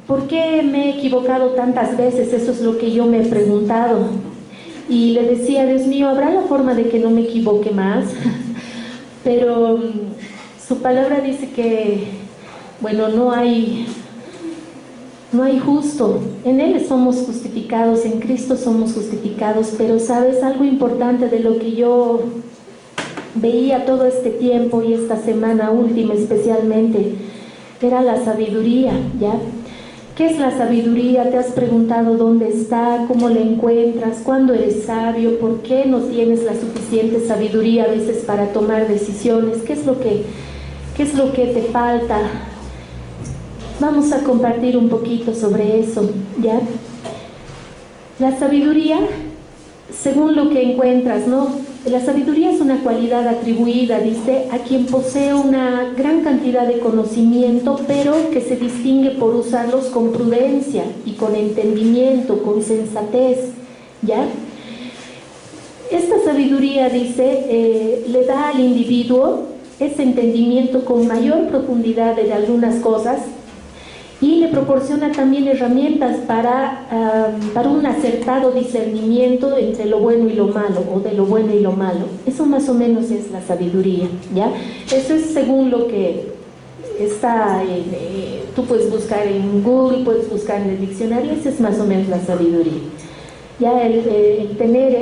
¿por qué me he equivocado tantas veces? Eso es lo que yo me he preguntado. Y le decía, Dios mío, ¿habrá la forma de que no me equivoque más? Pero su palabra dice que, bueno, no hay justo. En Él somos justificados, en Cristo somos justificados. Pero ¿sabes algo importante de lo que yo veía todo este tiempo y esta semana última especialmente? Era la sabiduría, ¿ya? ¿Qué es la sabiduría? ¿Te has preguntado dónde está? ¿Cómo la encuentras? ¿Cuándo eres sabio? ¿Por qué no tienes la suficiente sabiduría a veces para tomar decisiones? ¿Qué es lo que te falta? Vamos a compartir un poquito sobre eso, ¿ya? La sabiduría, según lo que encuentras, ¿no? La sabiduría es una cualidad atribuida, dice, a quien posee una gran cantidad de conocimiento, pero que se distingue por usarlos con prudencia y con entendimiento, con sensatez, ¿ya? Esta sabiduría, dice, le da al individuo ese entendimiento con mayor profundidad de algunas cosas y le proporciona también herramientas para un acertado discernimiento entre lo bueno y lo malo, o de lo bueno y lo malo. Eso más o menos es la sabiduría, ¿ya? Eso es según lo que está tú puedes buscar en Google, puedes buscar en el diccionario. Esa es más o menos la sabiduría, ya el tener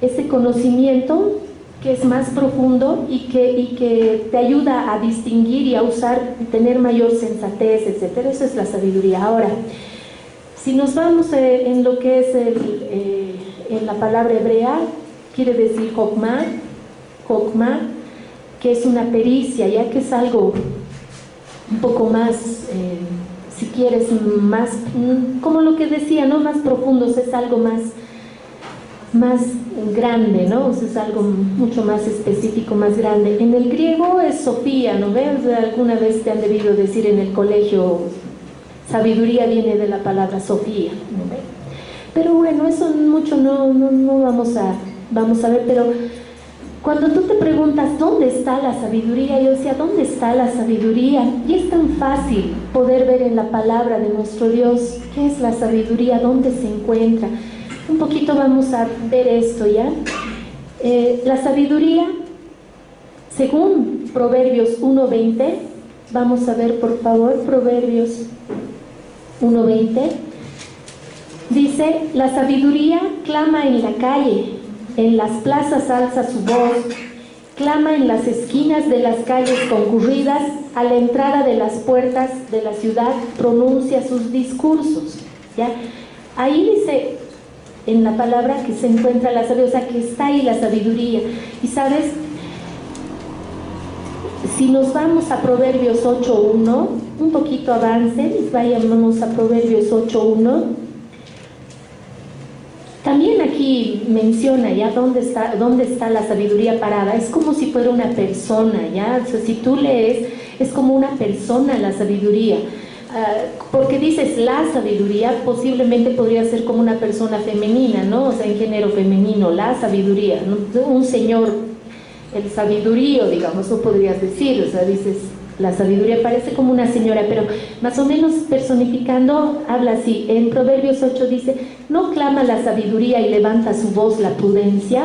ese conocimiento que es más profundo y que te ayuda a distinguir y a usar, tener mayor sensatez, etcétera. Eso es la sabiduría. Ahora, si nos vamos en lo que es en la palabra hebrea, quiere decir hokmah, que es una pericia, ya que es algo un poco más, si quieres, más, como lo que decía, ¿no? Más profundo, es algo más grande, ¿no? O sea, es algo mucho más específico, más grande. En el griego es Sofía, ¿no ves? Alguna vez te han debido decir en el colegio, sabiduría viene de la palabra Sofía, ¿no ves? Pero bueno, eso mucho no vamos a ver, pero cuando tú te preguntas ¿dónde está la sabiduría? Yo decía, ¿dónde está la sabiduría? Y es tan fácil poder ver en la palabra de nuestro Dios qué es la sabiduría, dónde se encuentra. Un poquito vamos a ver esto, ¿ya? La sabiduría, según Proverbios 1:20, vamos a ver por favor, Proverbios 1:20, dice, la sabiduría clama en la calle, en las plazas alza su voz, clama en las esquinas de las calles concurridas, a la entrada de las puertas de la ciudad, pronuncia sus discursos, ¿ya? Ahí dice en la palabra que se encuentra la sabiduría, o sea, que está ahí la sabiduría. Y sabes, si nos vamos a Proverbios 8:1, un poquito avancen, vayamos a Proverbios 8:1. También aquí menciona ya dónde está la sabiduría parada. Es como si fuera una persona, ya. O sea, si tú lees, es como una persona la sabiduría. Porque dices la sabiduría, posiblemente podría ser como una persona femenina, ¿no? O sea, en género femenino, la sabiduría, ¿no? Un señor, el sabidurío, digamos, o podrías decir, o sea, dices, la sabiduría parece como una señora, pero más o menos personificando, habla así. En Proverbios 8 dice, no clama la sabiduría y levanta su voz la prudencia,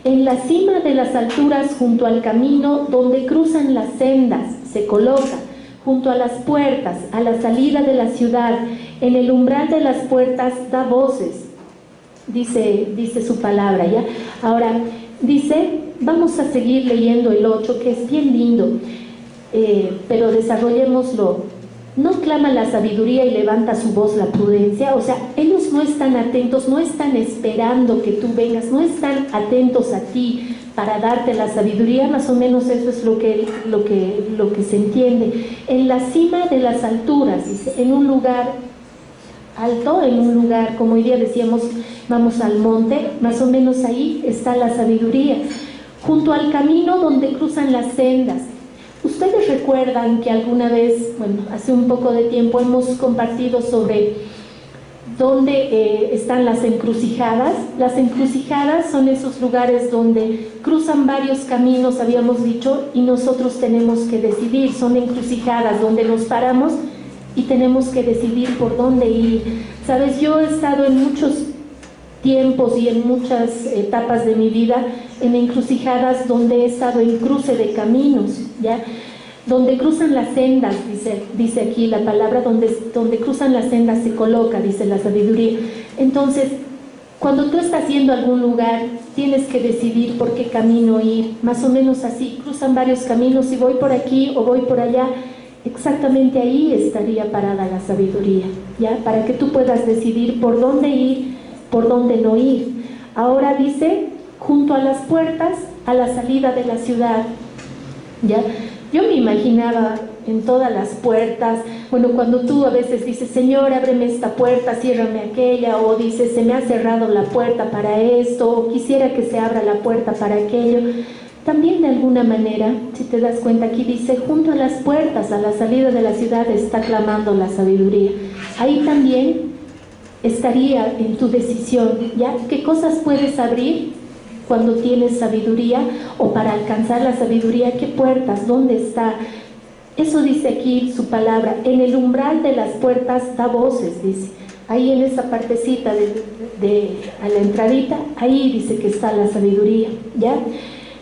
en la cima de las alturas, junto al camino, donde cruzan las sendas, se coloca, junto a las puertas, a la salida de la ciudad, en el umbral de las puertas da voces, dice su palabra, ¿ya? Ahora, dice, vamos a seguir leyendo el 8, que es bien lindo, pero desarrollémoslo. No clama la sabiduría y levanta su voz la prudencia, o sea, ellos no están atentos, no están esperando que tú vengas, no están atentos a ti para darte la sabiduría. Más o menos eso es lo que se entiende. En la cima de las alturas, dice, en un lugar alto, en un lugar, como hoy día decíamos, vamos al monte, más o menos ahí está la sabiduría, junto al camino donde cruzan las sendas. Ustedes recuerdan que alguna vez, bueno, hace un poco de tiempo hemos compartido sobre dónde están las encrucijadas. Las encrucijadas son esos lugares donde cruzan varios caminos, habíamos dicho, y nosotros tenemos que decidir. Son encrucijadas donde nos paramos y tenemos que decidir por dónde ir. Sabes, yo he estado en muchos tiempos y en muchas etapas de mi vida en encrucijadas donde he estado en cruce de caminos, ¿ya? Donde cruzan las sendas, dice aquí la palabra, donde cruzan las sendas se coloca, dice la sabiduría. Entonces, cuando tú estás yendo a algún lugar, tienes que decidir por qué camino ir, más o menos así, cruzan varios caminos, si voy por aquí o voy por allá, exactamente ahí estaría parada la sabiduría, ¿ya? Para que tú puedas decidir por dónde ir, por dónde no ir. Ahora dice, junto a las puertas, a la salida de la ciudad, ¿ya? Yo me imaginaba en todas las puertas, bueno, cuando tú a veces dices, Señor, ábreme esta puerta, ciérrame aquella, o dices, se me ha cerrado la puerta para esto, o quisiera que se abra la puerta para aquello. También de alguna manera, si te das cuenta, aquí dice, junto a las puertas, a la salida de la ciudad, está clamando la sabiduría. Ahí también estaría en tu decisión, ¿ya? ¿Qué cosas puedes abrir cuando tienes sabiduría? O para alcanzar la sabiduría, ¿qué puertas? ¿Dónde está? Eso dice aquí su palabra, en el umbral de las puertas da voces, dice. Ahí en esa partecita a la entradita, ahí dice que está la sabiduría, ¿ya?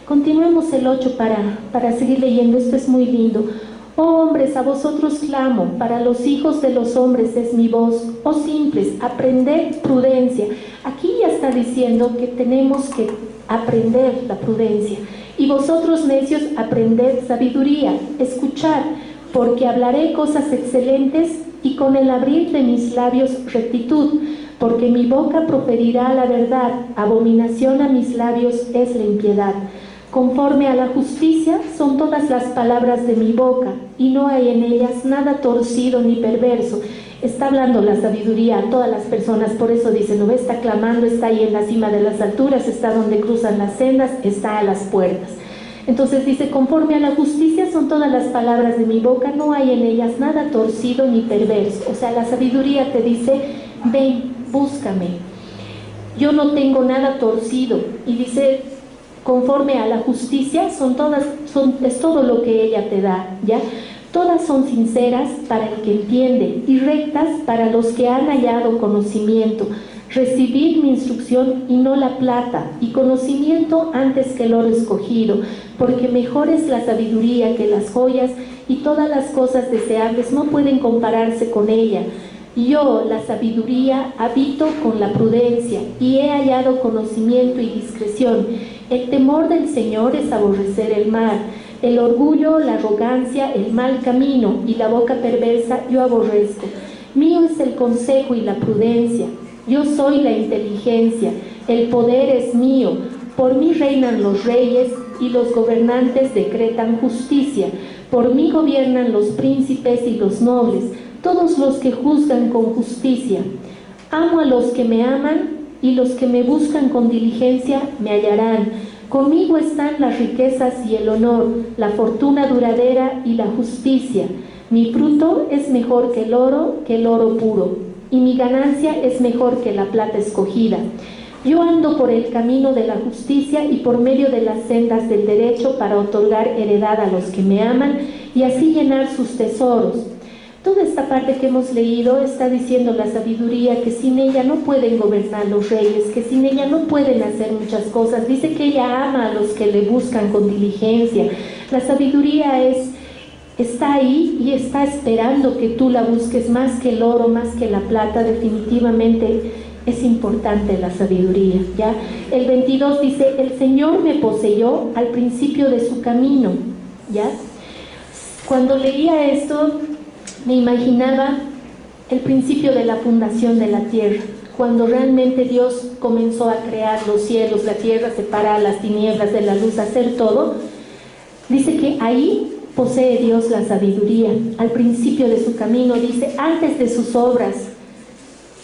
Continuemos el 8 para seguir leyendo, esto es muy lindo. Oh hombres, a vosotros clamo, para los hijos de los hombres es mi voz. Oh simples, aprended prudencia. Aquí ya está diciendo que tenemos que aprender la prudencia. Y vosotros necios, aprended sabiduría. Escuchad, porque hablaré cosas excelentes y con el abrir de mis labios rectitud. Porque mi boca proferirá la verdad, abominación a mis labios es la impiedad. Conforme a la justicia son todas las palabras de mi boca, y no hay en ellas nada torcido ni perverso. Está hablando la sabiduría a todas las personas, por eso dice, no está clamando, está ahí en la cima de las alturas, está donde cruzan las sendas, está a las puertas. Entonces dice, conforme a la justicia son todas las palabras de mi boca, no hay en ellas nada torcido ni perverso. O sea, la sabiduría te dice, ven, búscame. Yo no tengo nada torcido. Y dice, conforme a la justicia es todo lo que ella te da, ¿ya? Todas son sinceras para el que entiende y rectas para los que han hallado conocimiento. Recibid mi instrucción y no la plata, y conocimiento antes que el oro escogido, porque mejor es la sabiduría que las joyas, y todas las cosas deseables no pueden compararse con ella. Yo, la sabiduría, habito con la prudencia, y he hallado conocimiento y discreción. El temor del Señor es aborrecer el mal. El orgullo, la arrogancia, el mal camino y la boca perversa yo aborrezco. Mío es el consejo y la prudencia. Yo soy la inteligencia. El poder es mío. Por mí reinan los reyes y los gobernantes decretan justicia. Por mí gobiernan los príncipes y los nobles, todos los que juzgan con justicia. Amo a los que me aman y los que me buscan con diligencia me hallarán. Conmigo están las riquezas y el honor, la fortuna duradera y la justicia. Mi fruto es mejor que el oro puro, y mi ganancia es mejor que la plata escogida. Yo ando por el camino de la justicia y por medio de las sendas del derecho para otorgar heredad a los que me aman y así llenar sus tesoros. Toda esta parte que hemos leído está diciendo la sabiduría que sin ella no pueden gobernar los reyes, que sin ella no pueden hacer muchas cosas. Dice que ella ama a los que le buscan con diligencia. La sabiduría está ahí y está esperando que tú la busques más que el oro, más que la plata. Definitivamente es importante la sabiduría, ¿ya? El 22 dice, el Señor me poseyó al principio de su camino, ¿ya? Cuando leía esto, me imaginaba el principio de la fundación de la tierra, cuando realmente Dios comenzó a crear los cielos, la tierra, separar las tinieblas de la luz, hacer todo. Dice que ahí posee Dios la sabiduría, al principio de su camino, dice, antes de sus obras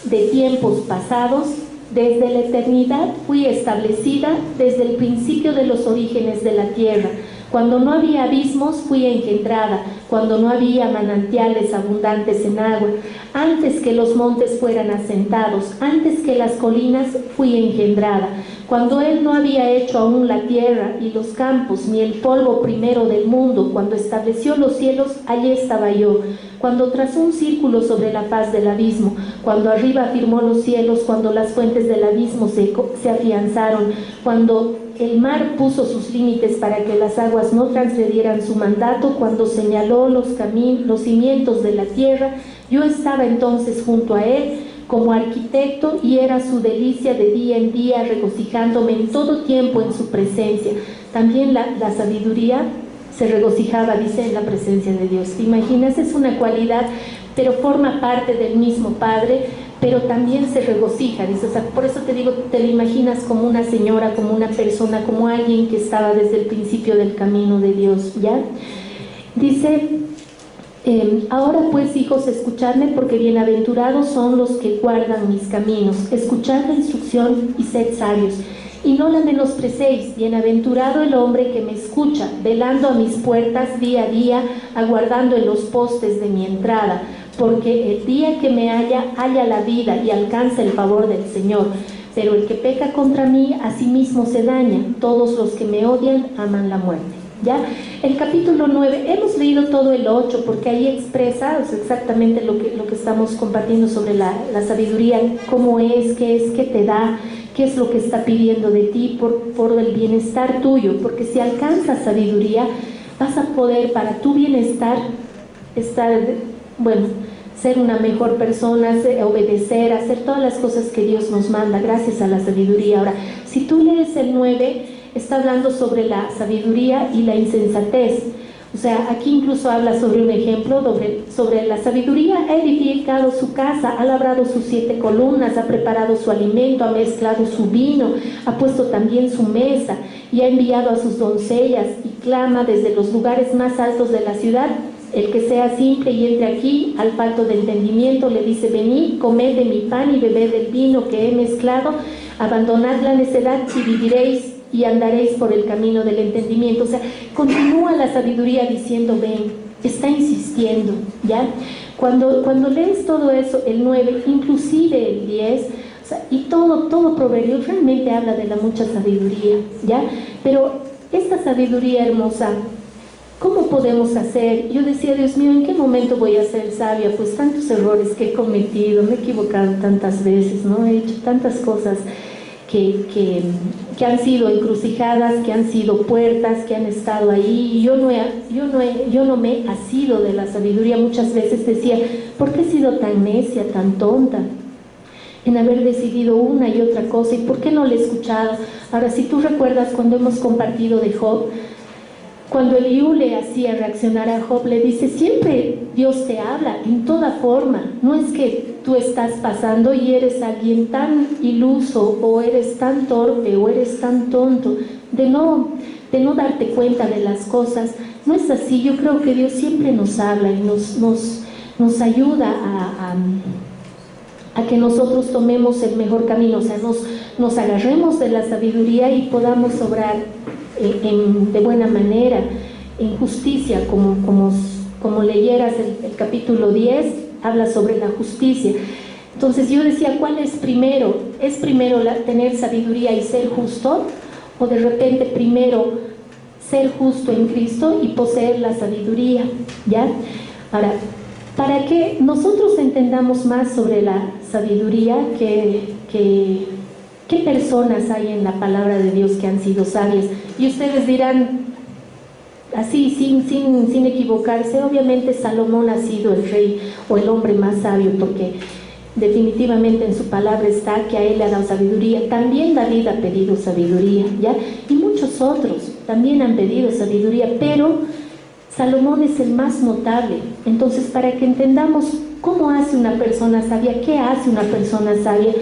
de tiempos pasados, desde la eternidad fui establecida, desde el principio de los orígenes de la tierra. Cuando no había abismos fui engendrada, cuando no había manantiales abundantes en agua, antes que los montes fueran asentados, antes que las colinas fui engendrada, cuando Él no había hecho aún la tierra y los campos, ni el polvo primero del mundo, cuando estableció los cielos, allí estaba yo, cuando trazó un círculo sobre la faz del abismo, cuando arriba afirmó los cielos, cuando las fuentes del abismo se afianzaron, cuando el mar puso sus límites para que las aguas no transgredieran su mandato, cuando señaló los cimientos de la tierra, yo estaba entonces junto a Él como arquitecto y era su delicia de día en día, regocijándome en todo tiempo en su presencia. También la sabiduría se regocijaba, dice, en la presencia de Dios. ¿Te imaginas? Es una cualidad, pero forma parte del mismo Padre, pero también se regocija, dice. O sea, por eso te digo, te lo imaginas como una señora, como una persona, como alguien que estaba desde el principio del camino de Dios, ¿ya? Dice, ahora pues, hijos, escuchadme, porque bienaventurados son los que guardan mis caminos. Escuchad la instrucción y sed sabios, y no la menosprecéis. Bienaventurado el hombre que me escucha, velando a mis puertas día a día, aguardando en los postes de mi entrada, porque el día que me halla la vida y alcanza el favor del Señor. Pero el que peca contra mí, a sí mismo se daña. Todos los que me odian aman la muerte. ¿Ya? El capítulo 9, hemos leído todo el 8 porque ahí expresa, o sea, exactamente lo que estamos compartiendo sobre la sabiduría, cómo es, qué te da, qué es lo que está pidiendo de ti por el bienestar tuyo, porque si alcanzas sabiduría vas a poder, para tu bienestar, ser una mejor persona, obedecer, hacer todas las cosas que Dios nos manda gracias a la sabiduría. Ahora, si tú lees el 9, está hablando sobre la sabiduría y la insensatez. O sea, aquí incluso habla sobre un ejemplo sobre la sabiduría. Ha edificado su casa, ha labrado sus 7 columnas, ha preparado su alimento, ha mezclado su vino, ha puesto también su mesa y ha enviado a sus doncellas y clama desde los lugares más altos de la ciudad. El que sea simple y entre aquí, al falto de entendimiento, le dice: venid, comed de mi pan y bebed del vino que he mezclado, abandonad la necedad y viviréis y andaréis por el camino del entendimiento. O sea, continúa la sabiduría diciendo: ven, está insistiendo, ¿ya? Cuando lees todo eso, el 9, inclusive el 10, o sea, y todo Proverbio realmente habla de la mucha sabiduría, ¿ya? Pero esta sabiduría hermosa, ¿cómo podemos hacer? Yo decía: Dios mío, ¿en qué momento voy a ser sabia? Pues tantos errores que he cometido, me he equivocado tantas veces, ¿no? He hecho tantas cosas que han sido encrucijadas, que han sido puertas, que han estado ahí, y yo no me he asido de la sabiduría. Muchas veces decía: ¿por qué he sido tan necia, tan tonta en haber decidido una y otra cosa? ¿Y por qué no le he escuchado? Ahora, si tú recuerdas cuando hemos compartido de Job, cuando Eliú le hacía reaccionar a Job, le dice: siempre Dios te habla en toda forma, no es que tú estás pasando y eres alguien tan iluso, o eres tan torpe, o eres tan tonto de no darte cuenta de las cosas. No es así. Yo creo que Dios siempre nos habla y nos ayuda a que nosotros tomemos el mejor camino, o sea, nos agarremos de la sabiduría y podamos obrar de buena manera, en justicia, como leyeras el capítulo 10, habla sobre la justicia. Entonces yo decía: ¿cuál es primero? ¿Es primero tener sabiduría y ser justo? ¿O de repente primero ser justo en Cristo y poseer la sabiduría? ¿Ya? Ahora, para que nosotros entendamos más sobre la sabiduría, ¿qué personas hay en la palabra de Dios que han sido sabias? Y ustedes dirán, así, sin equivocarse, obviamente Salomón ha sido el rey o el hombre más sabio, porque definitivamente en su palabra está que a él le ha dado sabiduría. También David ha pedido sabiduría, ¿ya? Y muchos otros también han pedido sabiduría, pero Salomón es el más notable. Entonces, para que entendamos cómo hace una persona sabia, qué hace una persona sabia,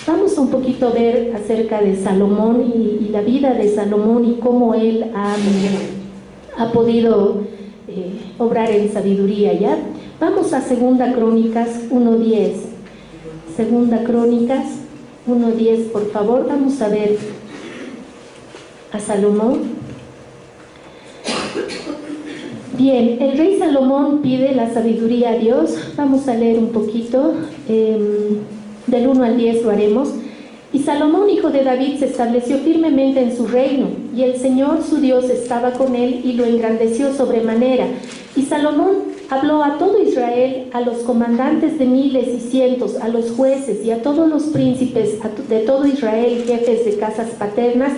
vamos un poquito a ver acerca de Salomón y la vida de Salomón y cómo él ha podido obrar en sabiduría, ¿ya? Vamos a 2 Crónicas 1:10. 2 Crónicas 1:10, por favor. Vamos a ver a Salomón. Bien, el rey Salomón pide la sabiduría a Dios. Vamos a leer un poquito, del 1 al 10 lo haremos. Y Salomón, hijo de David, se estableció firmemente en su reino, y el Señor su Dios estaba con él y lo engrandeció sobremanera. Y Salomón habló a todo Israel, a los comandantes de miles y cientos, a los jueces y a todos los príncipes de todo Israel, jefes de casas paternas.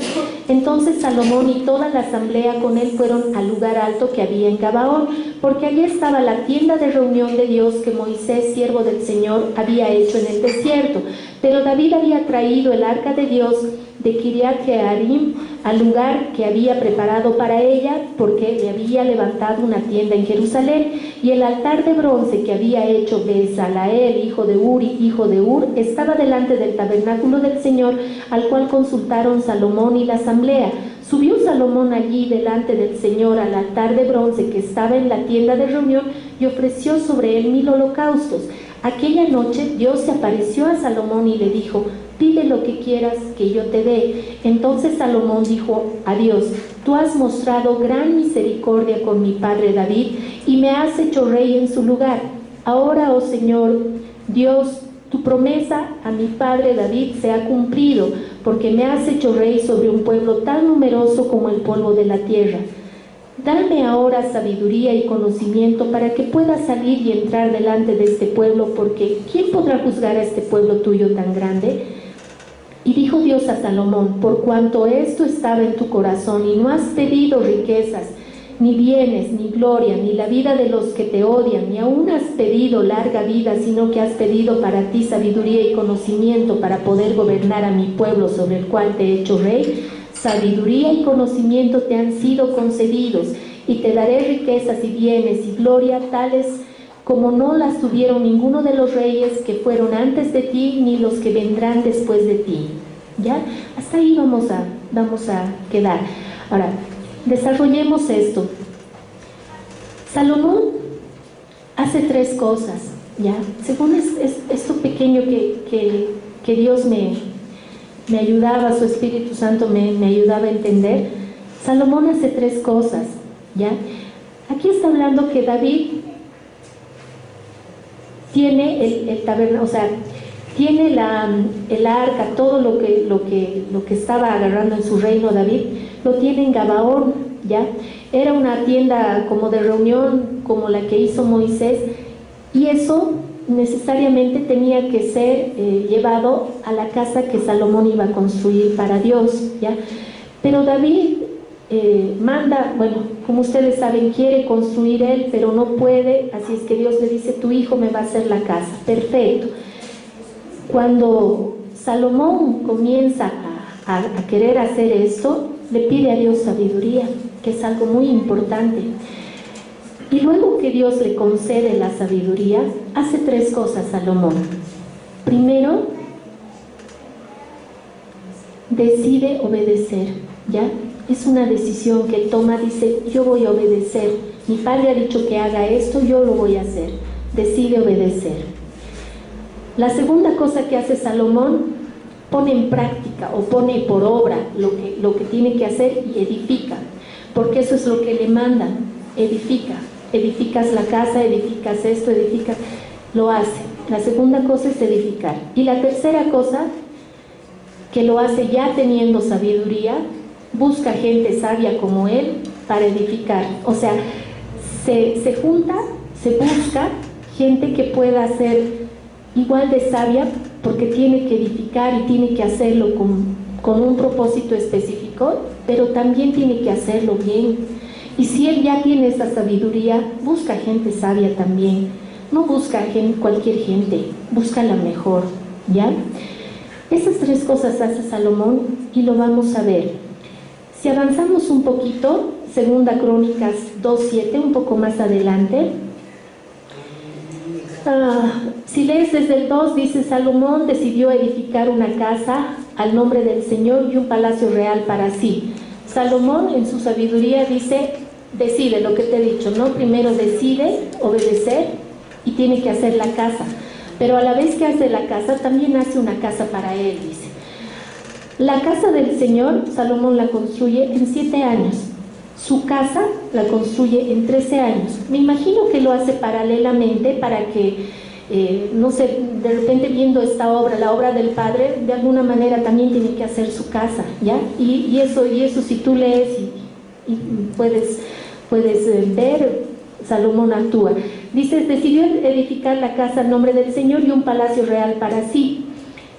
Entonces Salomón y toda la asamblea con él fueron al lugar alto que había en Gabaón, porque allí estaba la tienda de reunión de Dios que Moisés, siervo del Señor, había hecho en el desierto. Pero David había traído el arca de Dios de Kiriat Jearim al lugar que había preparado para ella, porque le había levantado una tienda en Jerusalén, y el altar de bronce que había hecho Bezaleel, hijo de Uri, hijo de Ur, estaba delante del tabernáculo del Señor, al cual consultaron Salomón y la asamblea. Subió Salomón allí delante del Señor al altar de bronce que estaba en la tienda de reunión y ofreció sobre él 1000 holocaustos. Aquella noche Dios se apareció a Salomón y le dijo: pide lo que quieras que yo te dé. Entonces Salomón dijo a Dios: tú has mostrado gran misericordia con mi padre David y me has hecho rey en su lugar. Ahora, oh Señor Dios, tu promesa a mi padre David se ha cumplido, porque me has hecho rey sobre un pueblo tan numeroso como el polvo de la tierra. Dame ahora sabiduría y conocimiento para que pueda salir y entrar delante de este pueblo, porque ¿quién podrá juzgar a este pueblo tuyo tan grande? Y dijo Dios a Salomón: por cuanto esto estaba en tu corazón y no has pedido riquezas, ni bienes, ni gloria, ni la vida de los que te odian, ni aún has pedido larga vida, sino que has pedido para ti sabiduría y conocimiento para poder gobernar a mi pueblo sobre el cual te he hecho rey, sabiduría y conocimiento te han sido concedidos, y te daré riquezas y bienes y gloria tales como no las tuvieron ninguno de los reyes que fueron antes de ti, ni los que vendrán después de ti. ¿Ya? Hasta ahí vamos a quedar. Ahora, desarrollemos esto. Salomón hace 3 cosas, ¿ya? Según esto pequeño que Dios me ayudaba, su Espíritu Santo me ayudaba a entender. Salomón hace 3 cosas, ¿ya? Aquí está hablando que David tiene el tabernáculo, o sea, tiene el arca, todo lo que estaba agarrando en su reino David, lo tiene en Gabaón, ¿ya? Era una tienda como de reunión, como la que hizo Moisés, y eso necesariamente tenía que ser llevado a la casa que Salomón iba a construir para Dios, ¿ya? Pero David manda, bueno, como ustedes saben, quiere construir él, pero no puede, así es que Dios le dice: tu hijo me va a hacer la casa. Perfecto. Cuando Salomón comienza a querer hacer esto, le pide a Dios sabiduría, que es algo muy importante. Y luego que Dios le concede la sabiduría, hace 3 cosas Salomón. Primero, decide obedecer, ¿ya? Es una decisión que él toma, dice: yo voy a obedecer, mi padre ha dicho que haga esto, yo lo voy a hacer. Decide obedecer. La segunda cosa que hace Salomón, pone en práctica o pone por obra lo que tiene que hacer y edifica, porque eso es lo que le mandan: edifica. Edificas la casa, edificas esto, edificas, lo hace. La segunda cosa es edificar. Y la tercera cosa, que lo hace ya teniendo sabiduría, busca gente sabia como él para edificar. O sea, se junta, se busca gente que pueda ser igual de sabia, porque tiene que edificar y tiene que hacerlo con un propósito específico, pero también tiene que hacerlo bien. Y si él ya tiene esa sabiduría, busca gente sabia también. No busca cualquier gente, busca la mejor, ¿ya? Esas 3 cosas hace Salomón y lo vamos a ver. Si avanzamos un poquito, Segunda Crónicas 2:7, un poco más adelante. Si lees desde el 2, dice: Salomón decidió edificar una casa al nombre del Señor y un palacio real para sí. Salomón en su sabiduría dice: decide lo que te he dicho, ¿no? Primero decide obedecer y tiene que hacer la casa, pero a la vez que hace la casa, también hace una casa para él, dice. La casa del Señor, Salomón la construye en 7 años, Su casa la construye en 13 años. Me imagino que lo hace paralelamente para que, no sé, de repente viendo esta obra, la obra del Padre, de alguna manera también tiene que hacer su casa, ¿ya? Y eso si tú lees y puedes ver, Salomón actúa. Dice, decidió edificar la casa en nombre del Señor y un palacio real para sí.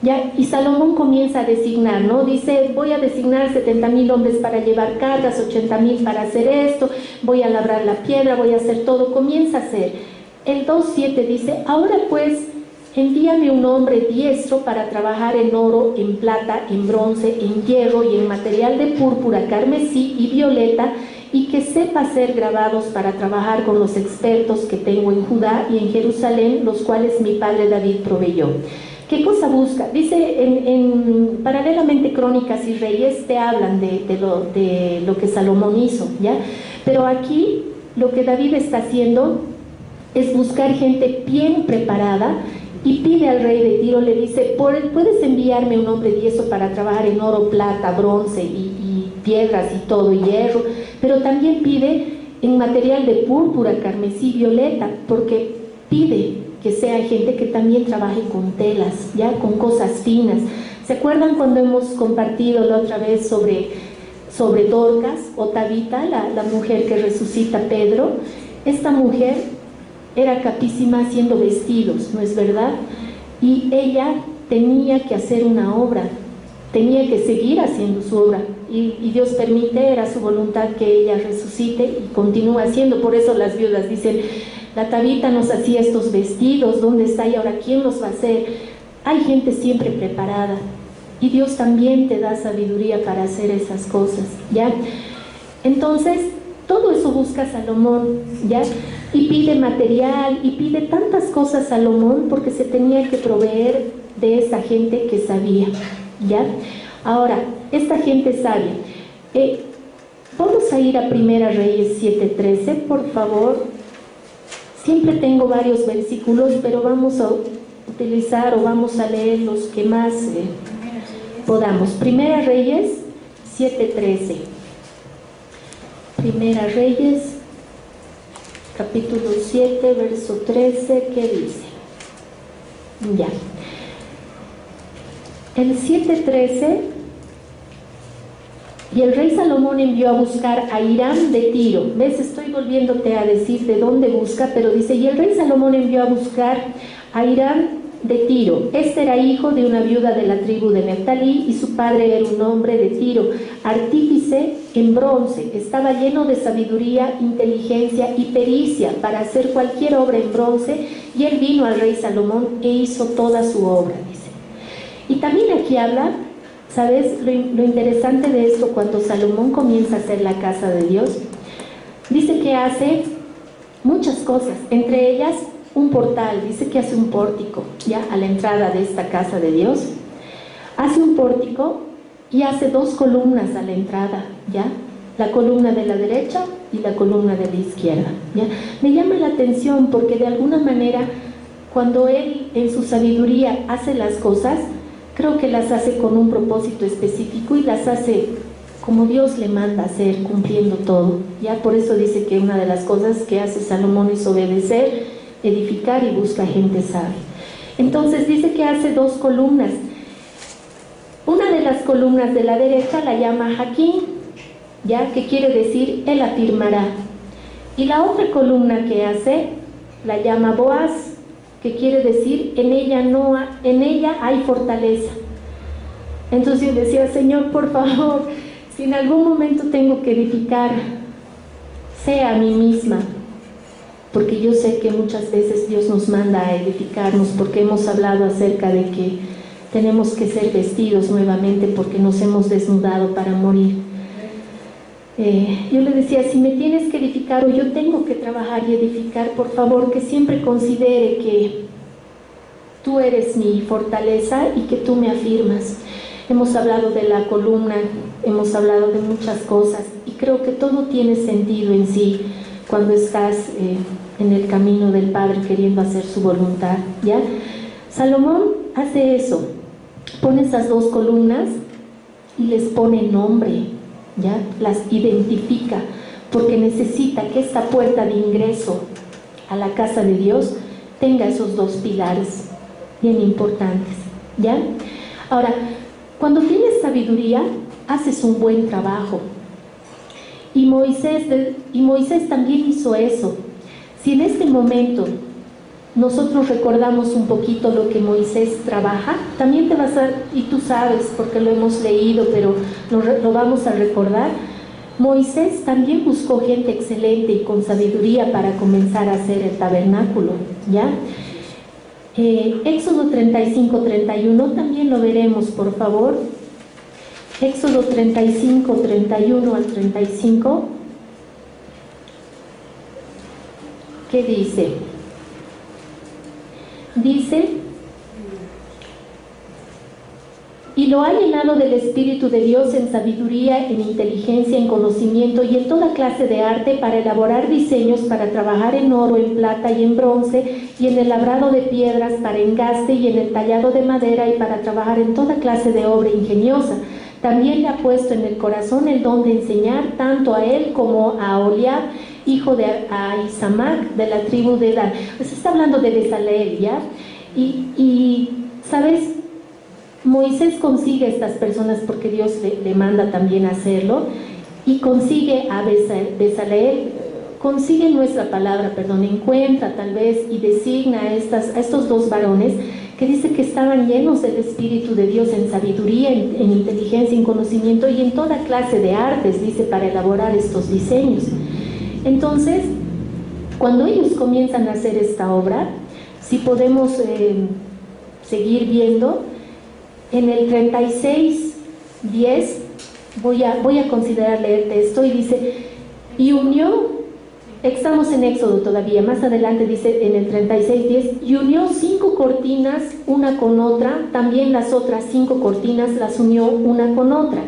¿Ya? Y Salomón comienza a designar, ¿no? Dice, voy a designar 70,000 hombres para llevar cargas, 80,000 para hacer esto, voy a labrar la piedra, voy a hacer todo. Comienza a hacer. El 2:7 dice, ahora pues, envíame un hombre diestro para trabajar en oro, en plata, en bronce, en hierro y en material de púrpura, carmesí y violeta, y que sepa hacer grabados para trabajar con los expertos que tengo en Judá y en Jerusalén, los cuales mi padre David proveyó. ¿Qué cosa busca? Dice, paralelamente Crónicas y Reyes te hablan de lo que Salomón hizo, ¿ya? Pero aquí lo que David está haciendo es buscar gente bien preparada y pide al rey de Tiro, le dice, ¿puedes enviarme un hombre diestro para trabajar en oro, plata, bronce y piedras y todo, y hierro? Pero también pide en material de púrpura, carmesí, violeta, porque pide que sea gente que también trabaje con telas, ya, con cosas finas. ¿Se acuerdan cuando hemos compartido la otra vez sobre Dorcas o Tabita, la mujer que resucita a Pedro? Esta mujer era capísima haciendo vestidos, ¿no es verdad? Y ella tenía que hacer una obra, tenía que seguir haciendo su obra, y Dios permite, era su voluntad que ella resucite y continúa haciendo. Por eso las viudas dicen, la Tabita nos hacía estos vestidos, ¿dónde está? Y ahora, ¿quién los va a hacer? Hay gente siempre preparada, y Dios también te da sabiduría para hacer esas cosas, ¿ya? Entonces, todo eso busca Salomón, ¿ya? Y pide material, y pide tantas cosas Salomón, porque se tenía que proveer de esa gente que sabía, ¿ya? Ahora, esta gente sabia. Vamos a ir a Primera Reyes 7:13, por favor. Siempre tengo varios versículos, pero vamos a utilizar o vamos a leer los que más podamos. Primera Reyes 7:13. Primera Reyes, capítulo 7, verso 13, ¿qué dice? Ya. El 7:13, y el rey Salomón envió a buscar a Hiram de Tiro. ¿Ves? Estoy volviéndote a decir de dónde busca, pero dice, y el rey Salomón envió a buscar a Hiram de Tiro. Este era hijo de una viuda de la tribu de Neftalí, y su padre era un hombre de Tiro, artífice en bronce. Estaba lleno de sabiduría, inteligencia y pericia para hacer cualquier obra en bronce, y él vino al rey Salomón e hizo toda su obra, dice. Y también aquí habla, ¿sabes? Lo interesante de esto, cuando Salomón comienza a hacer la casa de Dios, dice que hace muchas cosas, entre ellas un portal. Dice que hace un pórtico, ya, a la entrada de esta casa de Dios. Hace un pórtico y hace 2 columnas a la entrada, ya, la columna de la derecha y la columna de la izquierda, ya. Me llama la atención porque de alguna manera, cuando él en su sabiduría hace las cosas, creo que las hace con un propósito específico y las hace como Dios le manda hacer, cumpliendo todo. Ya por eso dice que una de las cosas que hace Salomón es obedecer, edificar y busca gente sabia. Entonces dice que hace 2 columnas. Una de las columnas de la derecha la llama Jaquín, ya, que quiere decir él afirmará. Y la otra columna que hace la llama Boaz, que quiere decir en ella hay fortaleza. Entonces yo decía, Señor, por favor, si en algún momento tengo que edificar, sea a mí misma, porque yo sé que muchas veces Dios nos manda a edificarnos, porque hemos hablado acerca de que tenemos que ser vestidos nuevamente porque nos hemos desnudado para morir. Yo le decía, si me tienes que edificar o yo tengo que trabajar y edificar, por favor, que siempre considere que tú eres mi fortaleza y que tú me afirmas. Hemos hablado de la columna, hemos hablado de muchas cosas, y creo que todo tiene sentido en sí cuando estás en el camino del Padre queriendo hacer su voluntad, ¿ya? Salomón hace eso, pone esas 2 columnas y les pone nombre, ¿ya? Las identifica. porque necesita que esta puerta de ingreso a la casa de Dios tenga esos dos pilares bien importantes, ¿ya? Ahora, cuando tienes sabiduría, haces un buen trabajo. Y Moisés también hizo eso. Si en este momento nosotros recordamos un poquito lo que Moisés trabaja, también te vas a, y tú sabes porque lo hemos leído, pero lo vamos a recordar. Moisés también buscó gente excelente y con sabiduría para comenzar a hacer el tabernáculo, ¿ya? Éxodo 35-31 también lo veremos, por favor. Éxodo 35-31 al 35. ¿Qué dice? Dice: y lo ha llenado del Espíritu de Dios en sabiduría, en inteligencia, en conocimiento y en toda clase de arte para elaborar diseños, para trabajar en oro, en plata y en bronce, y en el labrado de piedras, para engaste y en el tallado de madera, y para trabajar en toda clase de obra ingeniosa. También le ha puesto en el corazón el don de enseñar tanto a él como a Oholiab, hijo de Ahisamac, de la tribu de Dan. Pues está hablando de Bezaleel, ¿ya? Y ¿sabes? Moisés consigue a estas personas porque Dios le manda también a hacerlo, y consigue a Bezaleel, consigue nuestra palabra, perdón, encuentra tal vez y designa a estos dos varones que dice que estaban llenos del Espíritu de Dios en sabiduría, en inteligencia, en conocimiento y en toda clase de artes, dice, para elaborar estos diseños. Entonces, cuando ellos comienzan a hacer esta obra, si podemos seguir viendo, en el 36:10 voy a considerar leerte esto, y dice: y unió, estamos en Éxodo todavía, más adelante dice en el 36:10, y unió 5 cortinas una con otra, también las otras 5 cortinas las unió una con otra,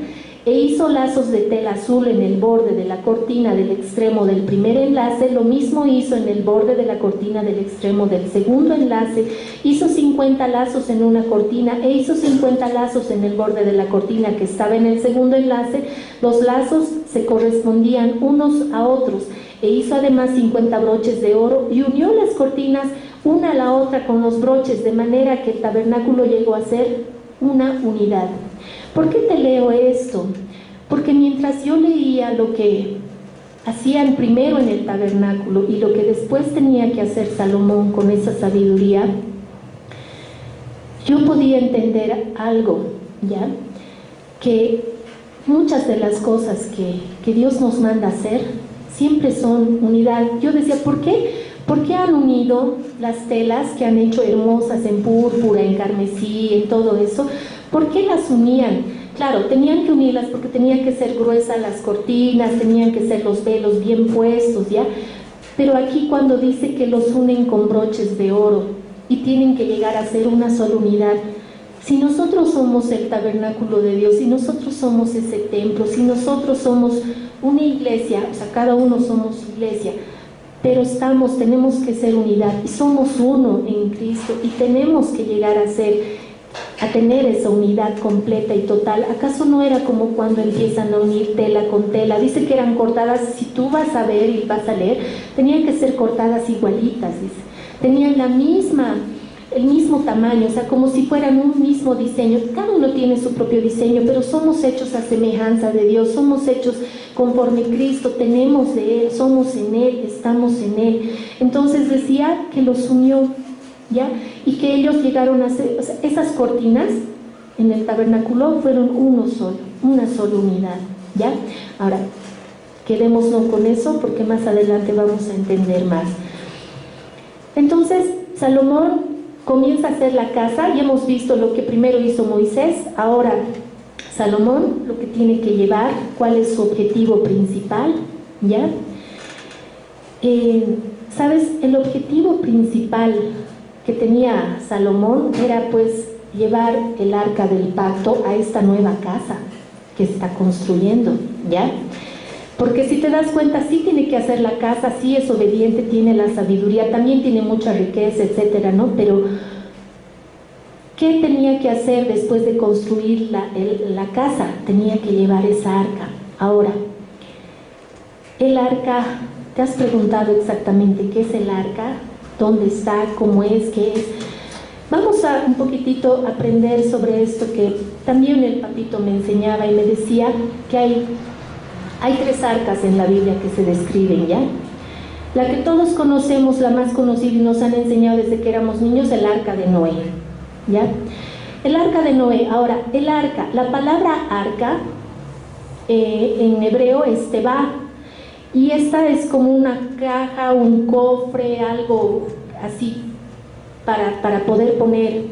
e hizo lazos de tela azul en el borde de la cortina del extremo del primer enlace. Lo mismo hizo en el borde de la cortina del extremo del segundo enlace. Hizo 50 lazos en una cortina e hizo 50 lazos en el borde de la cortina que estaba en el segundo enlace. Los lazos se correspondían unos a otros, e hizo además 50 broches de oro y unió las cortinas una a la otra con los broches, de manera que el tabernáculo llegó a ser una unidad. ¿Por qué te leo esto? Porque mientras yo leía lo que hacían primero en el tabernáculo y lo que después tenía que hacer Salomón con esa sabiduría, yo podía entender algo, ¿ya? Que muchas de las cosas que Dios nos manda hacer siempre son unidad. Yo decía, ¿por qué? ¿Por qué han unido las telas que han hecho hermosas en púrpura, en carmesí, en todo eso? ¿Por qué las unían? Claro, tenían que unirlas porque tenían que ser gruesas las cortinas, tenían que ser los velos bien puestos, ¿ya? Pero aquí cuando dice que los unen con broches de oro y tienen que llegar a ser una sola unidad, si nosotros somos el tabernáculo de Dios, si nosotros somos ese templo, si nosotros somos una iglesia, o sea, cada uno somos iglesia, pero tenemos que ser unidad, y somos uno en Cristo, y tenemos que llegar a tener esa unidad completa y total. ¿Acaso no era como cuando empiezan a unir tela con tela? Dice que eran cortadas, si tú vas a ver y vas a leer, tenían que ser cortadas igualitas, dice. Tenían el mismo tamaño, o sea, como si fueran un mismo diseño. Cada uno tiene su propio diseño, pero somos hechos a semejanza de Dios, somos hechos conforme Cristo, tenemos de Él, somos en Él, estamos en Él. Entonces decía que los unió, ¿ya? Y que ellos llegaron a ser, o sea, esas cortinas en el tabernáculo fueron uno solo, una sola unidad, ¿ya? Ahora, quedémonos con eso porque más adelante vamos a entender más. Entonces, Salomón comienza a hacer la casa. Ya hemos visto lo que primero hizo Moisés. Ahora Salomón, lo que tiene que llevar, cuál es su objetivo principal, ¿ya? ¿Sabes? El objetivo principal que tenía Salomón era pues llevar el arca del pacto a esta nueva casa que está construyendo, ¿ya? Porque si te das cuenta, sí tiene que hacer la casa, sí es obediente, tiene la sabiduría, también tiene mucha riqueza, etcétera, ¿no? Pero ¿qué tenía que hacer después de construir la casa? Tenía que llevar esa arca. Ahora, El arca, ¿te has preguntado exactamente qué es el arca? ¿Dónde está? ¿Cómo es? ¿Qué es? Vamos a un poquitito aprender sobre esto que también el papito me enseñaba y me decía que hay 3 arcas en la Biblia que se describen, ¿ya? La que todos conocemos, la más conocida y nos han enseñado desde que éramos niños, el arca de Noé, ¿ya? El arca de Noé. Ahora, el arca, la palabra arca en hebreo es tebá, y esta es como una caja, un cofre, algo así para poder poner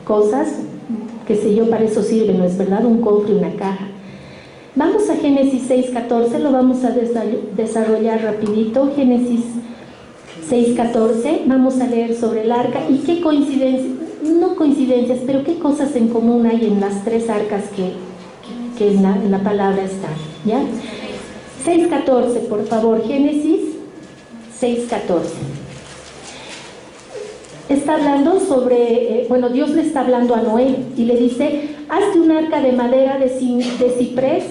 cosas, qué sé yo, para eso sirve, ¿no es verdad? Un cofre, una caja. Vamos a Génesis 6:14, lo vamos a desarrollar rapidito. Génesis 6:14, vamos a leer sobre el arca y qué coincidencias, no coincidencias, pero qué cosas en común hay en las 3 arcas que en la palabra están, ¿ya? 6:14, por favor, Génesis 6:14. Está hablando sobre, Dios le está hablando a Noé y le dice: hazte un arca de madera de ciprés,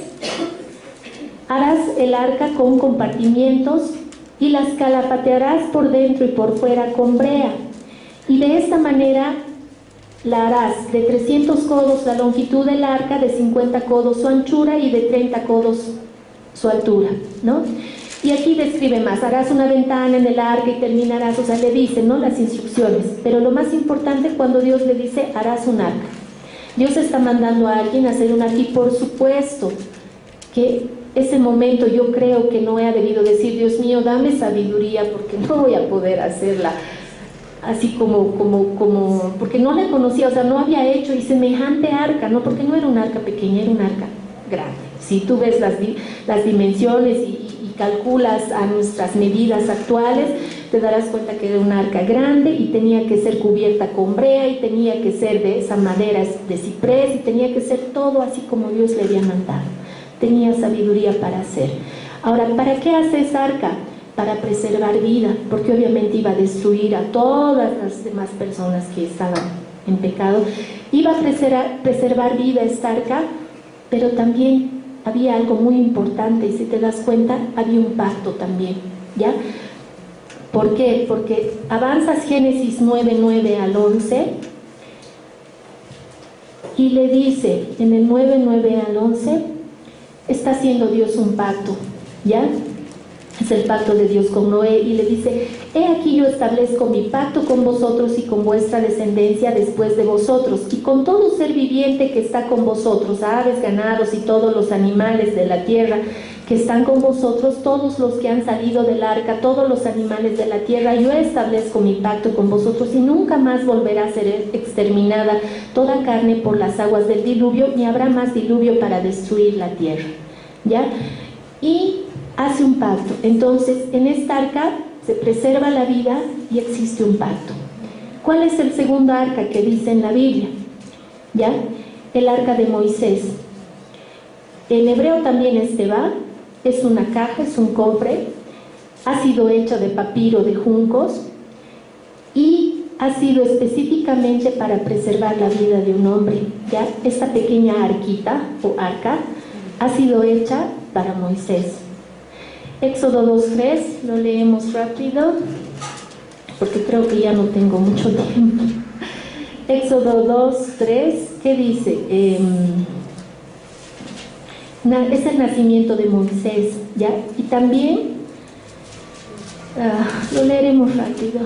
harás el arca con compartimientos y las calafatearás por dentro y por fuera con brea, y de esta manera la harás de 300 codos la longitud del arca, de 50 codos su anchura y de 30 codos su altura, ¿no? Y aquí describe más: harás una ventana en el arca y terminarás, o sea, le dicen, ¿no?, las instrucciones. Pero lo más importante, cuando Dios le dice harás un arca, Dios está mandando a alguien a hacer un arca. Y por supuesto que ese momento yo creo que Noé ha debido decir: Dios mío, dame sabiduría, porque no voy a poder hacerla así porque no la conocía, o sea, no había hecho y semejante arca, ¿no? Porque no era un arca pequeña, era un arca grande. Si tú ves las dimensiones y calculas a nuestras medidas actuales, te darás cuenta que era un arca grande y tenía que ser cubierta con brea y tenía que ser de esa madera de ciprés y tenía que ser todo así como Dios le había mandado. Tenía sabiduría para hacer. Ahora, ¿para qué hace esa arca? Para preservar vida, porque obviamente iba a destruir a todas las demás personas que estaban en pecado. Iba a preservar vida esta arca, pero también había algo muy importante, y si te das cuenta, había un pacto también, ¿ya? ¿Por qué? Porque avanzas Génesis 9:9 al 11 y le dice, en el 9:9 al 11, está haciendo Dios un pacto, ¿ya? Es el pacto de Dios con Noé, y le dice: he aquí yo establezco mi pacto con vosotros y con vuestra descendencia después de vosotros, y con todo ser viviente que está con vosotros, aves, ganados y todos los animales de la tierra que están con vosotros, todos los que han salido del arca, todos los animales de la tierra, yo establezco mi pacto con vosotros, y nunca más volverá a ser exterminada toda carne por las aguas del diluvio, ni habrá más diluvio para destruir la tierra, ¿ya? Y hace un pacto. Entonces, en esta arca se preserva la vida y existe un pacto. ¿Cuál es el segundo arca que dice en la Biblia? ¿Ya? El arca de Moisés. En hebreo también es tebá, es una caja, es un cofre, ha sido hecha de papiro de juncos y ha sido específicamente para preservar la vida de un hombre. ¿Ya? Esta pequeña arquita o arca ha sido hecha para Moisés. Éxodo 2:3, lo leemos rápido, porque creo que ya no tengo mucho tiempo. Éxodo 2:3, ¿qué dice? Es el nacimiento de Moisés, ¿ya? Y también, lo leeremos rápido.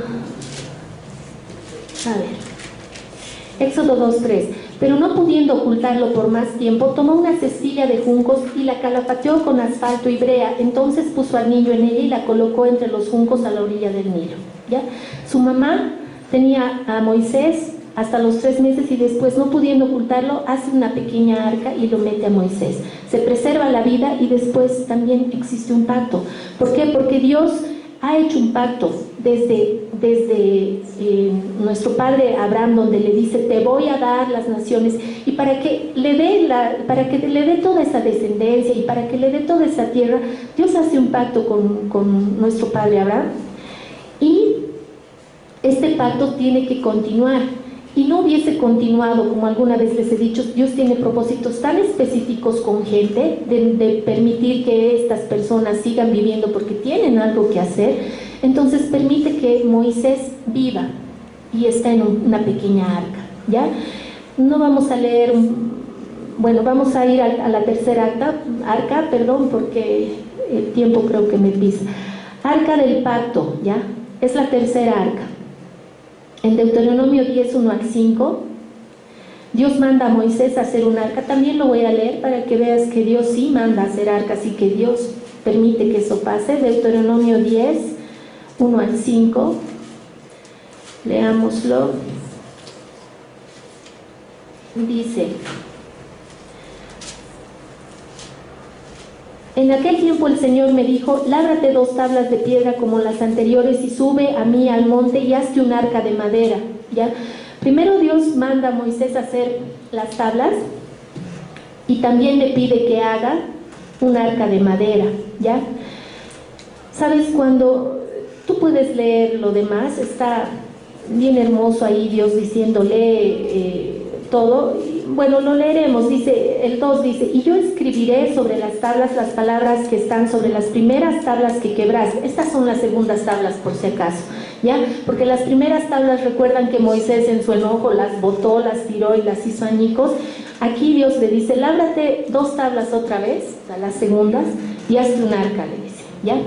A ver, Éxodo 2:3. Pero no pudiendo ocultarlo por más tiempo, tomó una cestilla de juncos y la calafateó con asfalto y brea. Entonces puso al niño en ella y la colocó entre los juncos a la orilla del Nilo, ¿ya? Su mamá tenía a Moisés hasta los 3 meses, y después, no pudiendo ocultarlo, hace una pequeña arca y lo mete a Moisés. Se preserva la vida y después también existe un pacto. ¿Por qué? Porque Dios ha hecho un pacto desde nuestro padre Abraham, donde le dice: te voy a dar las naciones, y para que le dé toda esa descendencia y para que le dé toda esa tierra, Dios hace un pacto con nuestro padre Abraham, y este pacto tiene que continuar. y no hubiese continuado, como alguna vez les he dicho, Dios tiene propósitos tan específicos con gente, de permitir que estas personas sigan viviendo porque tienen algo que hacer. Entonces permite que Moisés viva y está en una pequeña arca, ¿ya? No vamos a leer, bueno, vamos a ir a la tercera arca, porque el tiempo creo que me pisa. Arca del pacto, ¿ya? Es la tercera arca. En Deuteronomio 10, 1 al 5, Dios manda a Moisés a hacer un arca. También lo voy a leer para que veas que Dios sí manda a hacer arcas y que Dios permite que eso pase. Deuteronomio 10, 1 al 5, leámoslo. Dice: en aquel tiempo el Señor me dijo, lábrate 2 tablas de piedra como las anteriores y sube a mí al monte y hazte un arca de madera, ¿ya? Primero Dios manda a Moisés a hacer las tablas y también le pide que haga un arca de madera, ¿ya? ¿Sabes? Cuando tú puedes leer lo demás, está bien hermoso ahí Dios diciéndole todo. Bueno, lo leeremos. Dice, el 2 dice: y yo escribiré sobre las tablas las palabras que están sobre las primeras tablas que quebraste. Estas son las segundas tablas, por si acaso, ¿ya? Porque las primeras tablas, recuerdan que Moisés en su enojo las botó, las tiró y las hizo añicos. Aquí Dios le dice: lábrate 2 tablas otra vez, a las segundas, y hazte un arca, le dice, ¿ya?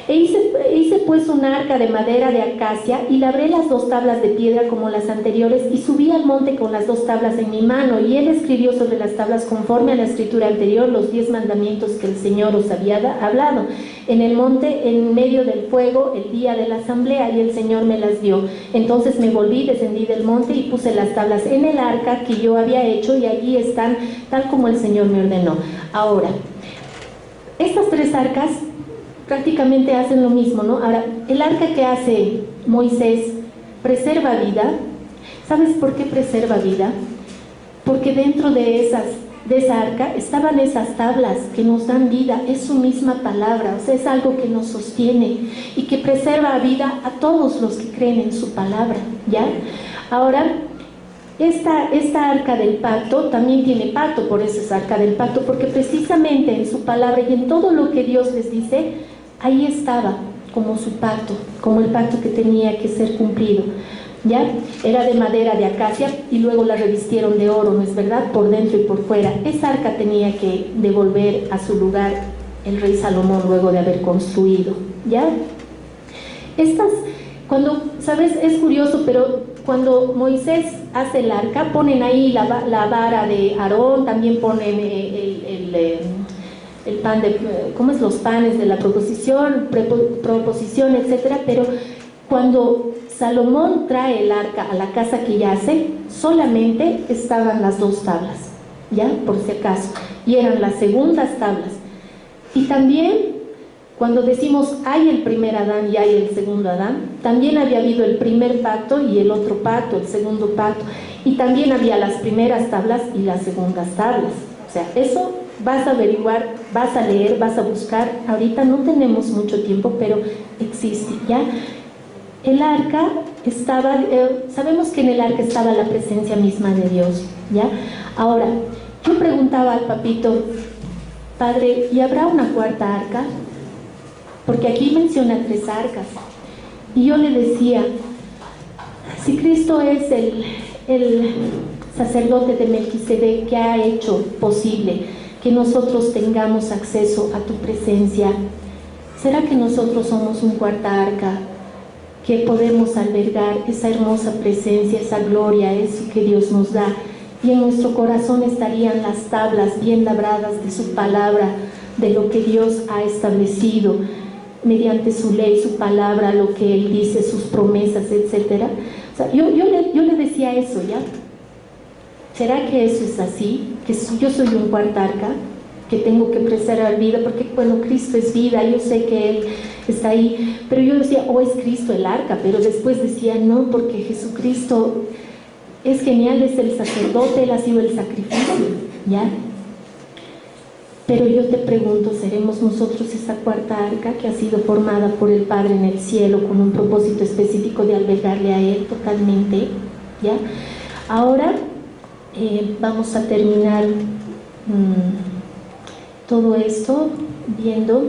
E hice pues un arca de madera de acacia y labré las 2 tablas de piedra como las anteriores y subí al monte con las 2 tablas en mi mano, y él escribió sobre las tablas conforme a la escritura anterior los 10 mandamientos que el Señor os había hablado en el monte en medio del fuego el día de la asamblea, y el Señor me las dio. Entonces me volví, descendí del monte y puse las tablas en el arca que yo había hecho, y allí están tal como el Señor me ordenó. Ahora, estas 3 arcas prácticamente hacen lo mismo, ¿no? Ahora, el arca que hace Moisés preserva vida. ¿Sabes por qué preserva vida? Porque dentro de esa arca estaban esas tablas que nos dan vida. Es su misma palabra, o sea, es algo que nos sostiene y que preserva vida a todos los que creen en su palabra, ¿ya? Ahora, esta arca del pacto también tiene pacto, por eso es arca del pacto, porque precisamente en su palabra y en todo lo que Dios les dice, ahí estaba como su pacto, como el pacto que tenía que ser cumplido, ¿ya? Era de madera de acacia y luego la revistieron de oro, ¿no es verdad? Por dentro y por fuera. Esa arca tenía que devolver a su lugar el rey Salomón luego de haber construido, ¿ya? ¿Sabes? Es curioso, pero cuando Moisés hace el arca, ponen ahí la vara de Aarón, también ponen el pan de, ¿cómo es? Los panes de la proposición, etcétera. Pero cuando Salomón trae el arca a la casa que yace, solamente estaban las 2 tablas, ¿ya? Por si acaso, y eran las segundas tablas. Y también, cuando decimos hay el primer Adán y hay el segundo Adán, también había habido el primer pacto y el otro pacto, el segundo pacto, y también había las primeras tablas y las segundas tablas. O sea, eso vas a averiguar, vas a leer, vas a buscar. Ahorita no tenemos mucho tiempo, pero existe, ¿ya? El arca estaba, sabemos que en el arca estaba la presencia misma de Dios, ¿ya? Ahora, yo preguntaba al papito: padre, ¿y habrá una 4ª arca? Porque aquí menciona 3 arcas. Y yo le decía, si Cristo es el sacerdote de Melquisedec que ha hecho posible que nosotros tengamos acceso a tu presencia, ¿será que nosotros somos un 4ª arca que podemos albergar esa hermosa presencia, esa gloria, eso que Dios nos da? Y en nuestro corazón estarían las tablas bien labradas de su palabra, de lo que Dios ha establecido mediante su ley, su palabra, lo que Él dice, sus promesas, etcétera. O sea, yo le decía eso, ¿ya? ¿Será que eso es así? Que yo soy un 4ª arca, que tengo que preservar vida, porque bueno, Cristo es vida, yo sé que Él está ahí, pero yo decía, es Cristo el arca, pero después decía, no, porque Jesucristo es genial, es el sacerdote, Él ha sido el sacrificio, ¿ya? Pero yo te pregunto, ¿seremos nosotros esa 4ª arca que ha sido formada por el Padre en el cielo con un propósito específico de albergarle a Él totalmente? ¿Ya? Ahora vamos a terminar todo esto viendo,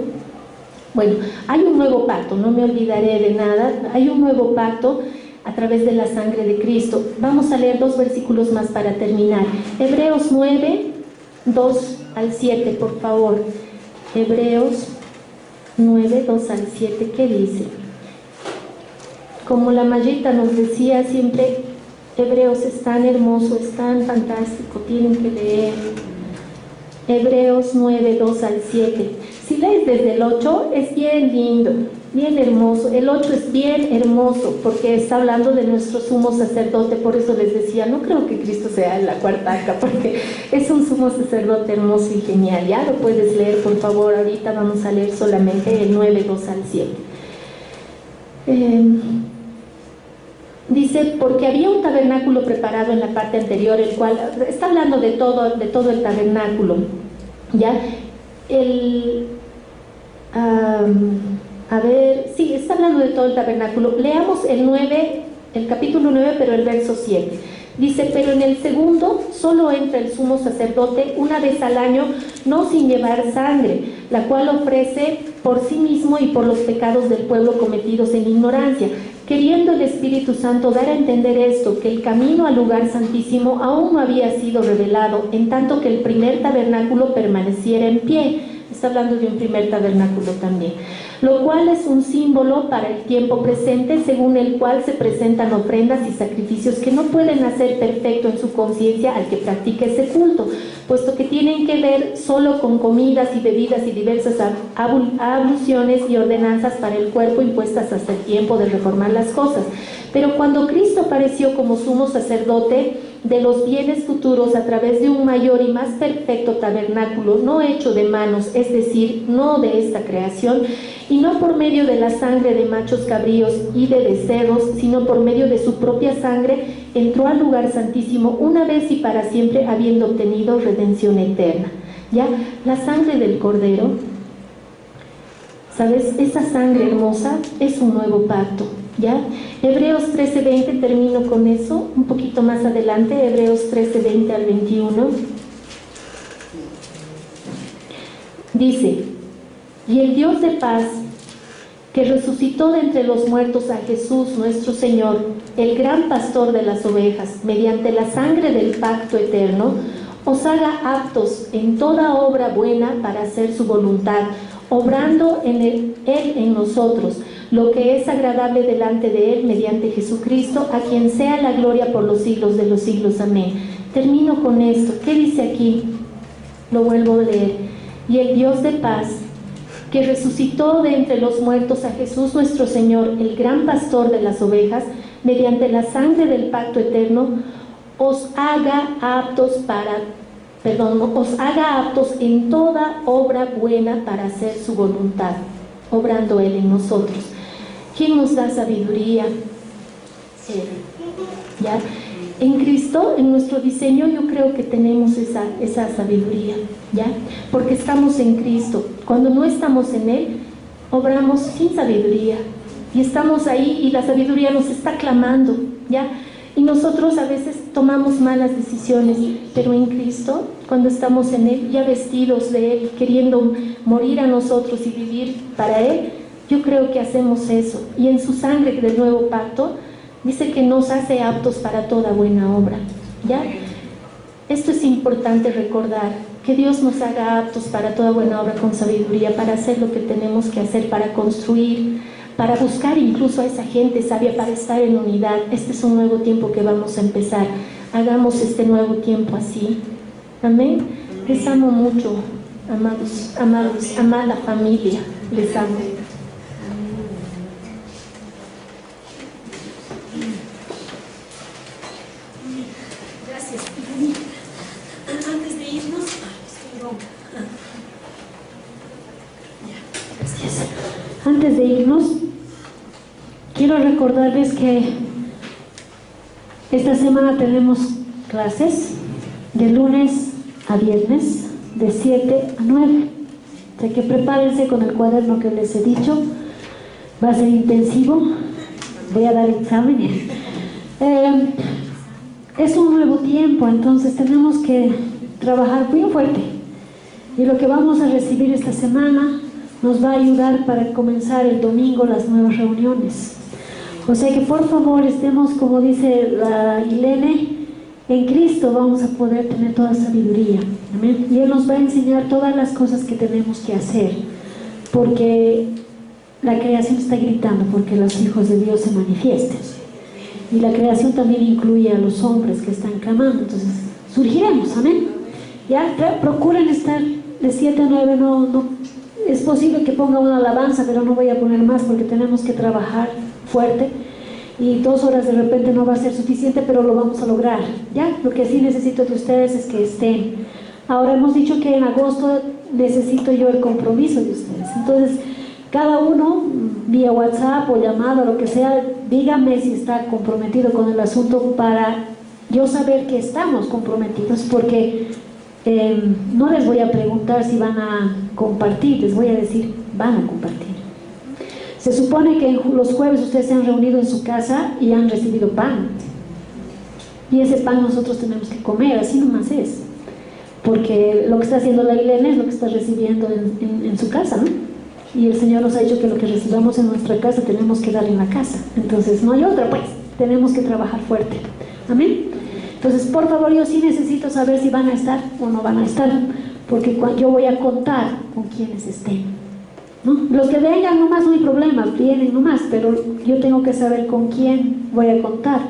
bueno, hay un nuevo pacto, no me olvidaré de nada, hay un nuevo pacto a través de la sangre de Cristo. Vamos a leer 2 versículos más para terminar. Hebreos 9, 2 al 7, por favor. Hebreos 9, 2 al 7, ¿qué dice? Como la Mayita nos decía siempre, Hebreos es tan hermoso, es tan fantástico, tienen que leer. Hebreos 9, 2 al 7. Si lees desde el 8, es bien lindo, bien hermoso. El 8 es bien hermoso porque está hablando de nuestro sumo sacerdote. Por eso les decía, no creo que Cristo sea la cuartaca, porque es un sumo sacerdote hermoso y genial. Ya lo puedes leer, por favor. Ahorita vamos a leer solamente el 9, 2 al 7. Dice, porque había un tabernáculo preparado en la parte anterior, el cual está hablando de todo el tabernáculo, ¿ya? Está hablando de todo el tabernáculo. Leamos el capítulo 9, pero el verso 7. Dice, pero en el segundo solo entra el sumo sacerdote una vez al año, no sin llevar sangre, la cual ofrece por sí mismo y por los pecados del pueblo cometidos en ignorancia, queriendo el Espíritu Santo dar a entender esto, que el camino al lugar santísimo aún no había sido revelado, en tanto que el primer tabernáculo permaneciera en pie. Está hablando de un primer tabernáculo también, lo cual es un símbolo para el tiempo presente, según el cual se presentan ofrendas y sacrificios que no pueden hacer perfecto en su conciencia al que practique ese culto, puesto que tienen que ver solo con comidas y bebidas y diversas abluciones y ordenanzas para el cuerpo impuestas hasta el tiempo de reformar las cosas. Pero cuando Cristo apareció como sumo sacerdote de los bienes futuros a través de un mayor y más perfecto tabernáculo, no hecho de manos, es decir, no de esta creación, y no por medio de la sangre de machos cabríos y de becerros, sino por medio de su propia sangre, entró al lugar santísimo una vez y para siempre, habiendo obtenido redención eterna. Ya, la sangre del Cordero, ¿sabes? Esa sangre hermosa es un nuevo pacto. ¿Ya? Hebreos 13:20, termino con eso, un poquito más adelante, Hebreos 13:20 al 21. Dice, y el Dios de paz, que resucitó de entre los muertos a Jesús nuestro Señor, el gran pastor de las ovejas, mediante la sangre del pacto eterno, os haga aptos en toda obra buena para hacer su voluntad, obrando Él en nosotros, lo que es agradable delante de Él mediante Jesucristo, a quien sea la gloria por los siglos de los siglos. Amén. Termino con esto. ¿Qué dice aquí? Lo vuelvo a leer. Y el Dios de paz, que resucitó de entre los muertos a Jesús nuestro Señor, el gran pastor de las ovejas, mediante la sangre del pacto eterno, os haga aptos en toda obra buena para hacer su voluntad, obrando Él en nosotros. ¿Quién nos da sabiduría? Él. ¿Ya? En Cristo, en nuestro diseño, yo creo que tenemos esa sabiduría, ¿ya? Porque estamos en Cristo. Cuando no estamos en Él, obramos sin sabiduría. Y estamos ahí y la sabiduría nos está clamando, ¿ya? Y nosotros a veces tomamos malas decisiones, pero en Cristo, cuando estamos en Él, ya vestidos de Él, queriendo morir a nosotros y vivir para Él, yo creo que hacemos eso. Y en su sangre del nuevo pacto, dice que nos hace aptos para toda buena obra, ¿ya? Esto es importante recordar, que Dios nos haga aptos para toda buena obra con sabiduría, para hacer lo que tenemos que hacer, para construir, para buscar incluso a esa gente sabia, para estar en unidad. Este es un nuevo tiempo que vamos a empezar. Hagamos este nuevo tiempo así. Amén. Les amo mucho, amados, amada familia. Les amo. Gracias. Antes de irnos, gracias. Antes de irnos, quiero recordarles que esta semana tenemos clases de lunes a viernes de 7 a 9. O sea que prepárense con el cuaderno que les he dicho. Va a ser intensivo. Voy a dar exámenes. es un nuevo tiempo, entonces tenemos que trabajar bien fuerte. Y lo que vamos a recibir esta semana nos va a ayudar para comenzar el domingo las nuevas reuniones. O sea que por favor estemos, como dice la Ilene, en Cristo vamos a poder tener toda sabiduría. Amén. Y Él nos va a enseñar todas las cosas que tenemos que hacer, porque la creación está gritando porque los hijos de Dios se manifiesten. Y la creación también incluye a los hombres que están clamando. Entonces surgiremos, amén. Ya procuren estar de 7 a 9, no es posible que ponga una alabanza, pero no voy a poner más porque tenemos que trabajar fuerte. Y 2 horas de repente no va a ser suficiente, pero lo vamos a lograr. Ya, lo que sí necesito de ustedes es que estén. Ahora hemos dicho que en agosto necesito yo el compromiso de ustedes. Entonces, cada uno, vía WhatsApp o llamada, lo que sea, dígame si está comprometido con el asunto para yo saber que estamos comprometidos, porque no les voy a preguntar si van a compartir, les voy a decir, van a compartir. Se supone que los jueves ustedes se han reunido en su casa y han recibido pan. Y ese pan nosotros tenemos que comer, así nomás es. Porque lo que está haciendo la Ilena es lo que está recibiendo en su casa, ¿no? Y el Señor nos ha dicho que lo que recibamos en nuestra casa tenemos que dar en la casa. Entonces no hay otra, pues, tenemos que trabajar fuerte. Amén. Entonces, por favor, yo sí necesito saber si van a estar o no van a estar, porque yo voy a contar con quienes estén. ¿No? Los que vengan nomás no hay problema, vienen nomás, pero yo tengo que saber con quién voy a contar,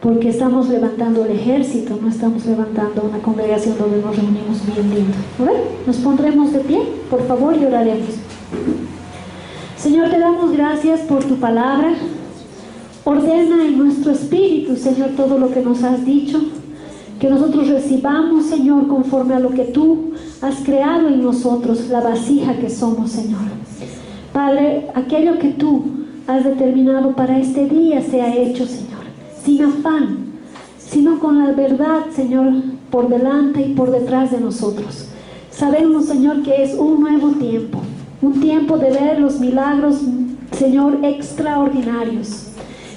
porque estamos levantando el ejército, no estamos levantando una congregación donde nos reunimos bien lindo. ¿Verdad? Nos pondremos de pie, por favor, y oraremos. Señor, te damos gracias por tu palabra. Ordena en nuestro espíritu, Señor, todo lo que nos has dicho, que nosotros recibamos, Señor, conforme a lo que tú has creado en nosotros, la vasija que somos, Señor. Padre, aquello que tú has determinado para este día sea hecho, Señor, sin afán, sino con la verdad, Señor, por delante y por detrás de nosotros. Sabemos, Señor, que es un nuevo tiempo, un tiempo de ver los milagros, Señor, extraordinarios.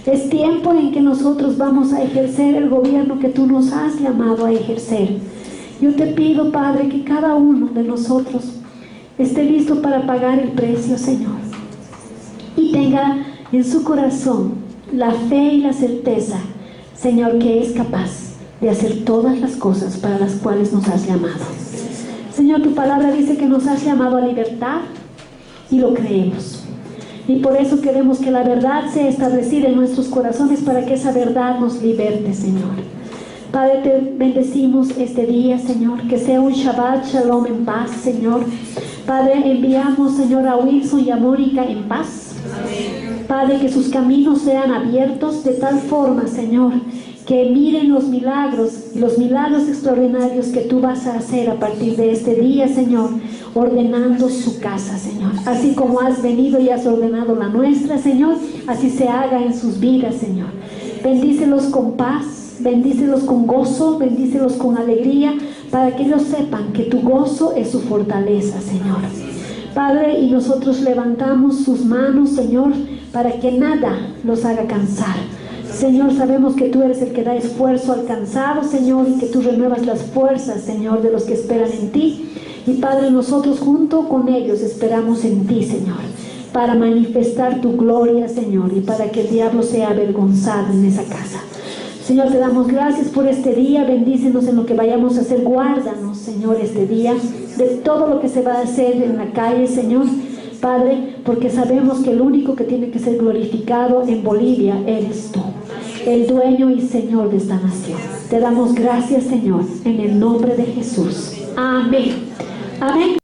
Es tiempo en que nosotros vamos a ejercer el gobierno que tú nos has llamado a ejercer. Yo te pido, Padre, que cada uno de nosotros esté listo para pagar el precio, Señor, y tenga en su corazón la fe y la certeza, Señor, que es capaz de hacer todas las cosas para las cuales nos has llamado. Señor, tu palabra dice que nos has llamado a libertad y lo creemos. Y por eso queremos que la verdad sea establecida en nuestros corazones para que esa verdad nos liberte, Señor. Padre, te bendecimos este día, Señor, que sea un Shabbat Shalom en paz, Señor. Padre, enviamos, Señor, a Wilson y a Mónica en paz. Amén. Padre, que sus caminos sean abiertos de tal forma, Señor, que miren los milagros extraordinarios que tú vas a hacer a partir de este día, Señor, ordenando su casa, Señor. Así como has venido y has ordenado la nuestra, Señor, así se haga en sus vidas, Señor. Bendícelos con paz, bendícelos con gozo, bendícelos con alegría, para que ellos sepan que tu gozo es su fortaleza, Señor. Padre, y nosotros levantamos sus manos, Señor, para que nada los haga cansar. Señor, sabemos que tú eres el que da esfuerzo al cansado, Señor, y que tú renuevas las fuerzas, Señor, de los que esperan en ti. Y Padre, nosotros junto con ellos esperamos en ti, Señor, para manifestar tu gloria, Señor, y para que el diablo sea avergonzado en esa casa. Señor, te damos gracias por este día. Bendícenos en lo que vayamos a hacer. Guárdanos, Señor, este día de todo lo que se va a hacer en la calle, Señor. Padre, porque sabemos que el único que tiene que ser glorificado en Bolivia eres tú, el dueño y Señor de esta nación. Te damos gracias, Señor, en el nombre de Jesús. Amén. Amén.